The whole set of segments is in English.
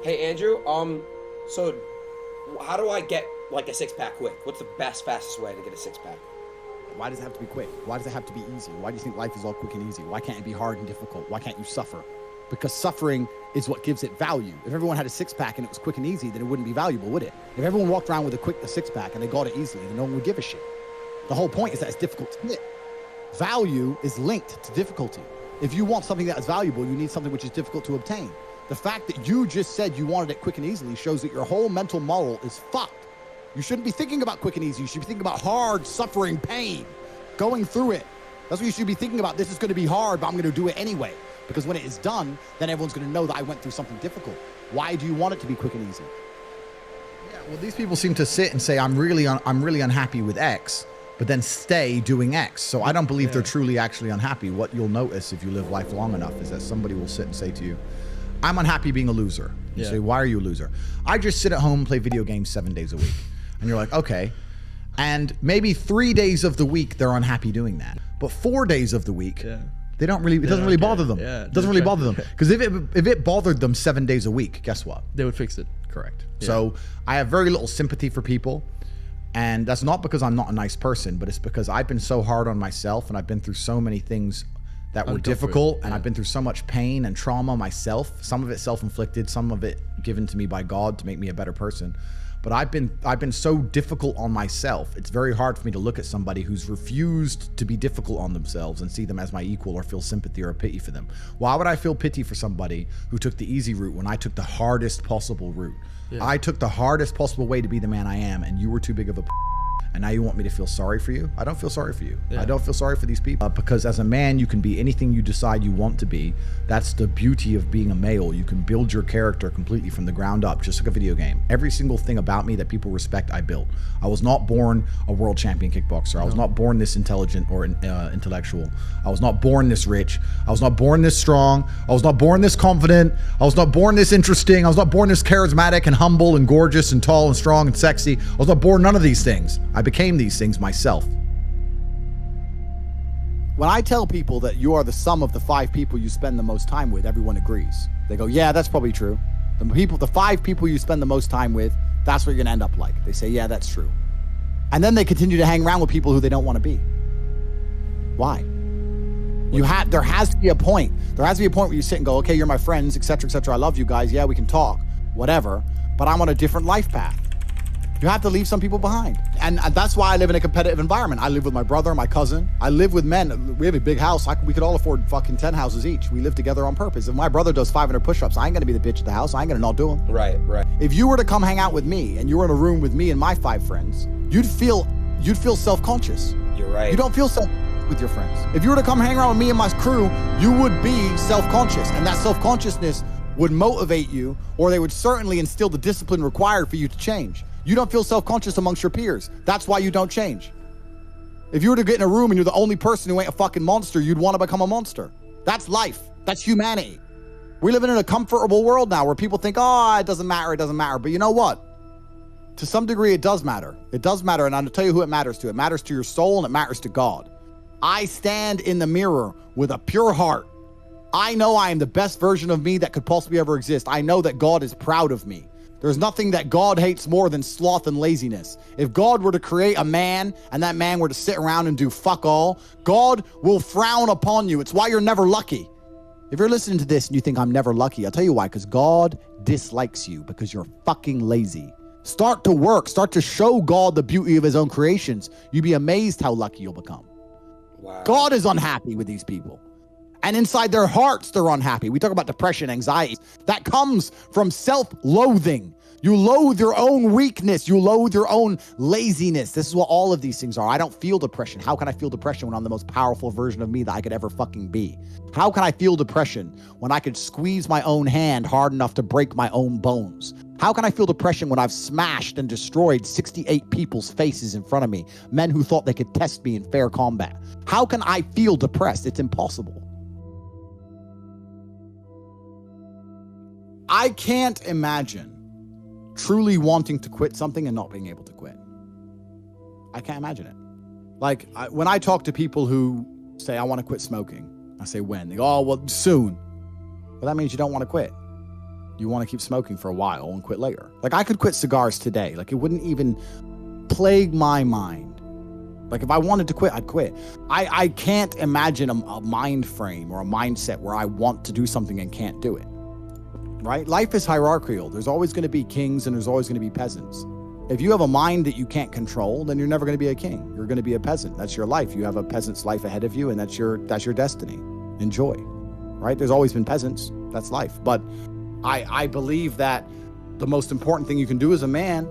Hey Andrew, so how do I get like a six pack quick? What's the fastest way to get a six pack? Why does it have to be quick? Why does it have to be easy? Why do you think life is all quick and easy? Why can't it be hard and difficult? Why can't you suffer? Because suffering is what gives it value. If everyone had a six pack and it was quick and easy, then it wouldn't be valuable, would it? If everyone walked around with a six pack and they got it easily, then no one would give a shit. The whole point is that it's difficult to get. Value is linked to difficulty. If you want something that is valuable, you need something which is difficult to obtain. The fact that you just said you wanted it quick and easily shows that your whole mental model is fucked. You shouldn't be thinking about quick and easy. You should be thinking about hard, suffering, pain, going through it. That's what you should be thinking about. This is going to be hard, but I'm going to do it anyway. Because when it is done, then everyone's going to know that I went through something difficult. Why do you want it to be quick and easy? Yeah, well, these people seem to sit and say, I'm really unhappy with X, but then stay doing X. So I don't believe they're truly actually unhappy. What you'll notice if you live life long enough is that somebody will sit and say to you, I'm unhappy being a loser. You say, why are you a loser? I just sit at home and play video games 7 days a week. And you're like, okay. And maybe 3 days of the week, they're unhappy doing that. But 4 days of the week, they don't really, it doesn't really bother them. Yeah, it doesn't really bother them. Because if it bothered them 7 days a week, guess what? They would fix it. Correct. Yeah. So I have very little sympathy for people. And that's not because I'm not a nice person, but it's because I've been so hard on myself and I've been through so many things that were difficult, and I've been through so much pain and trauma myself, some of it self-inflicted, some of it given to me by God to make me a better person. But I've been so difficult on myself. It's very hard for me to look at somebody who's refused to be difficult on themselves and see them as my equal or feel sympathy or pity for them. Why would I feel pity for somebody who took the easy route when I took the hardest possible route? I took the hardest possible way to be the man I am, and you were too big of a and now you want me to feel sorry for you? I don't feel sorry for you. I don't feel sorry for these people because as a man, you can be anything you decide you want to be. That's the beauty of being a male. You can build your character completely from the ground up, just like a video game. Every single thing about me that people respect, I built. I was not born a world champion kickboxer. I was not born this intelligent or intellectual. I was not born this rich. I was not born this strong. I was not born this confident. I was not born this interesting. I was not born this charismatic and humble and gorgeous and tall and strong and sexy. I was not born none of these things. I became these things myself. When I tell people that you are the sum of the 5 people you spend the most time with, everyone agrees. They go, yeah, that's probably true. The 5 people you spend the most time with, that's what you're gonna end up like. They say, yeah, that's true. And then they continue to hang around with people who they don't want to be. Why? There has to be a point. There has to be a point where you sit and go, okay, you're my friends, etc., etc. I love you guys. Yeah, we can talk, whatever. But I'm on a different life path. You have to leave some people behind. And that's why I live in a competitive environment. I live with my brother, my cousin. I live with men. We have a big house. We could all afford fucking 10 houses each. We live together on purpose. If my brother does 500 push-ups, I ain't gonna be the bitch at the house. I ain't gonna not do them. Right. If you were to come hang out with me and you were in a room with me and my 5 friends, you'd feel self-conscious. You're right. You don't feel self-conscious with your friends. If you were to come hang around with me and my crew, you would be self-conscious. And that self-consciousness would motivate you, or they would certainly instill the discipline required for you to change. You don't feel self-conscious amongst your peers. That's why you don't change. If you were to get in a room and you're the only person who ain't a fucking monster, you'd want to become a monster. That's life. That's humanity. We're living in a comfortable world now where people think, oh, it doesn't matter, it doesn't matter. But you know what? To some degree, it does matter. It does matter, and I'll tell you who it matters to. It matters to your soul, and it matters to God. I stand in the mirror with a pure heart. I know I am the best version of me that could possibly ever exist. I know that God is proud of me. There's nothing that God hates more than sloth and laziness. If God were to create a man and that man were to sit around and do fuck all, God will frown upon you. It's why you're never lucky. If you're listening to this and you think I'm never lucky, I'll tell you why, because God dislikes you because you're fucking lazy. Start to work. Start to show God the beauty of his own creations. You'd be amazed how lucky you'll become. Wow. God is unhappy with these people. And inside their hearts, they're unhappy. We talk about depression, anxiety. That comes from self-loathing. You loathe your own weakness. You loathe your own laziness. This is what all of these things are. I don't feel depression. How can I feel depression when I'm the most powerful version of me that I could ever fucking be? How can I feel depression when I could squeeze my own hand hard enough to break my own bones? How can I feel depression when I've smashed and destroyed 68 people's faces in front of me, men who thought they could test me in fair combat? How can I feel depressed? It's impossible. I can't imagine truly wanting to quit something and not being able to quit. I can't imagine it. Like, when I talk to people who say, I want to quit smoking, I say, when? They go, oh, well, soon. Well, that means you don't want to quit. you want to keep smoking for a while and quit later. Like, I could quit cigars today. Like, it wouldn't even plague my mind. Like, if I wanted to quit, I'd quit. I can't imagine a mind frame or a mindset where I want to do something and can't do it, right? Life is hierarchical. There's always going to be kings and there's always going to be peasants. If you have a mind that you can't control, then you're never going to be a king. You're going to be a peasant. That's your life. You have a peasant's life ahead of you, and that's your destiny. Enjoy, right? There's always been peasants. That's life. But I believe that the most important thing you can do as a man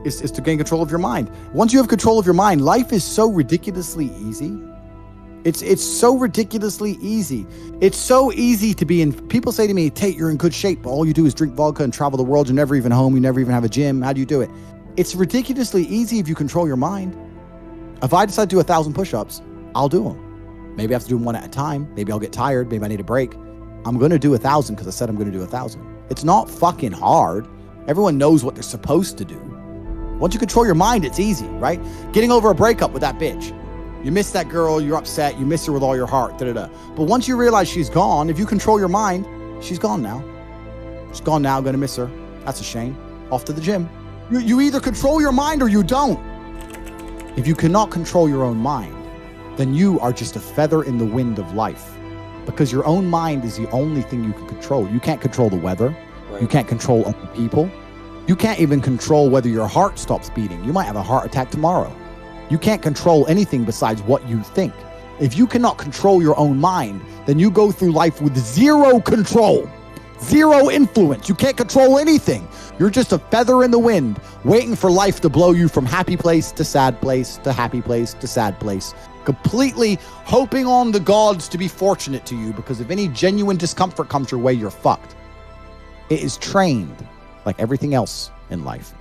is to gain control of your mind. Once you have control of your mind, life is so ridiculously easy. It's so ridiculously easy. It's so easy to be in. People say to me, Tate, you're in good shape, but all you do is drink vodka and travel the world. You're never even home. You never even have a gym. How do you do it? It's ridiculously easy if you control your mind. If I decide to do 1,000 push-ups, I'll do them. Maybe I have to do them one at a time. Maybe I'll get tired. Maybe I need a break. I'm going to do 1,000 because I said I'm going to do 1,000. It's not fucking hard. Everyone knows what they're supposed to do. Once you control your mind, it's easy, right? Getting over a breakup with that bitch. You miss that girl, you're upset, you miss her with all your heart, da-da-da. But once you realize she's gone, if you control your mind, she's gone now. She's gone now, gonna miss her. That's a shame. Off to the gym. You either control your mind or you don't. If you cannot control your own mind, then you are just a feather in the wind of life. Because your own mind is the only thing you can control. You can't control the weather. Right. You can't control other people. You can't even control whether your heart stops beating. You might have a heart attack tomorrow. You can't control anything besides what you think. If you cannot control your own mind, then you go through life with zero control, zero influence. You can't control anything. You're just a feather in the wind, waiting for life to blow you from happy place to sad place to happy place to sad place, completely hoping on the gods to be fortunate to you, because if any genuine discomfort comes your way, you're fucked. It is trained like everything else in life.